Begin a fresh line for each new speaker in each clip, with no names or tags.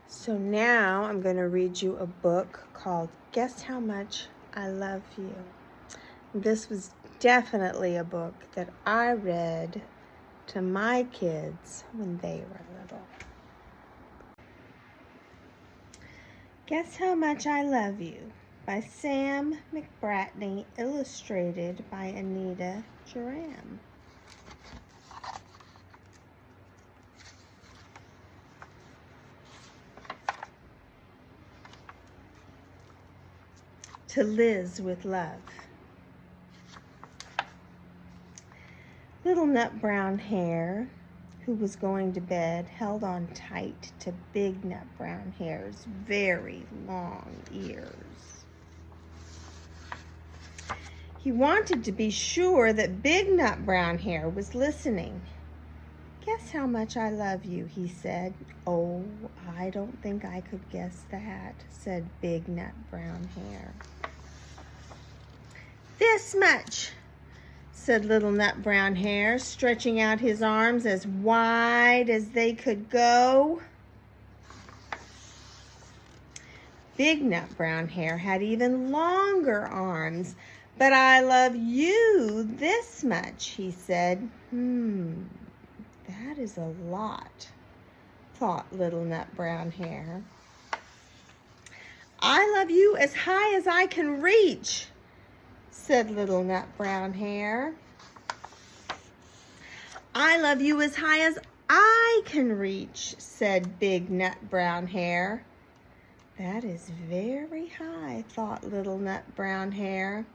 So now I'm going to read you a book called Guess How Much I Love You. This was definitely a book that I read to my kids when they were little. Guess How Much I Love You by Sam McBratney, illustrated by Anita Joram. To Liz with love. Little Nut Brown Hair, who was going to bed, held on tight to Big Nut Brown Hair's very long ears. He wanted to be sure that Big Nut Brown Hair was listening. "Guess how much I love you," he said. "Oh, I don't think I could guess that," said Big Nut Brown Hair. "This much," said Little Nut Brown Hair, stretching out his arms as wide as they could go. Big Nut Brown Hair had even longer arms. "But I love you this much," he said. That is a lot, thought Little Nut Brown Hair. "I love you as high as I can reach," said Little Nut Brown Hair. "I love you as high as I can reach," said Big Nut Brown Hair. That is very high, thought Little Nut Brown Hair.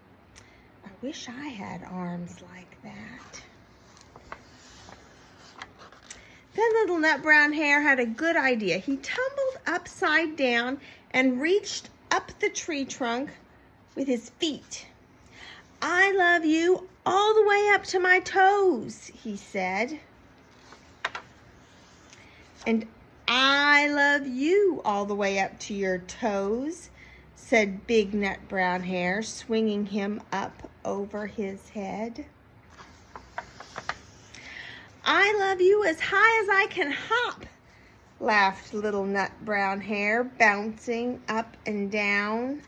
I wish I had arms like that. Then Little Nut Brown Hair had a good idea. He tumbled upside down and reached up the tree trunk with his feet. "I love you all the way up to my toes," he said. "And I love you all the way up to your toes," said Big Nut Brown Hair, swinging him up over his head. "I love you as high as I can hop," laughed Little Nut Brown Hair, bouncing up and down.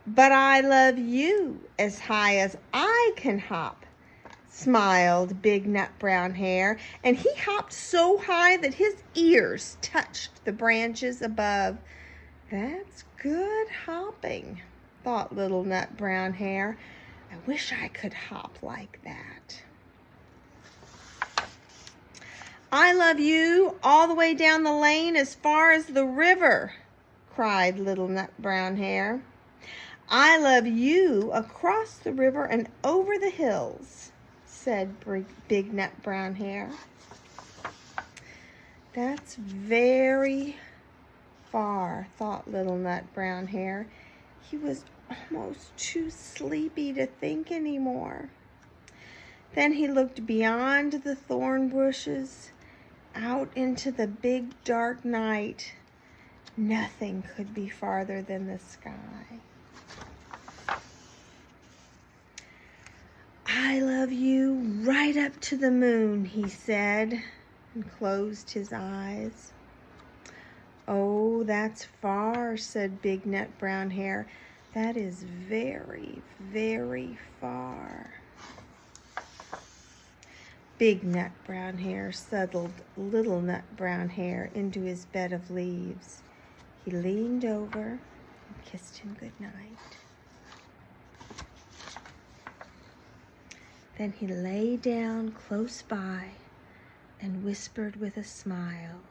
"But I love you as high as I can hop," smiled Big Nut Brown Hair, and he hopped so high that his ears touched the branches above. That's good hopping, thought Little Nut Brown Hair. I wish I could hop like that. "I love you all the way down the lane as far as the river," cried Little Nut Brown Hair. "I love you across the river and over the hills," said Big Nut Brown Hair. That's very far, thought Little Nut Brown Hair. He was almost too sleepy to think anymore. Then he looked beyond the thorn bushes, out into the big dark night. Nothing could be farther than the sky. "I love you right up to the moon," he said, and closed his eyes. "Oh, that's far," said Big Nut Brown Hair. "That is very, very far." Big Nut Brown Hair settled Little Nut Brown Hair into his bed of leaves. He leaned over and kissed him good night. Then he lay down close by and whispered with a smile,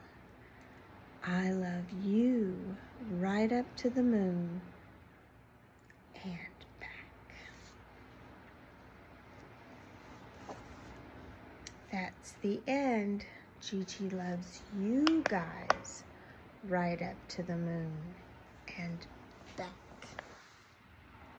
"I love you right up to the moon and back." That's the end. Gigi loves you guys right up to the moon and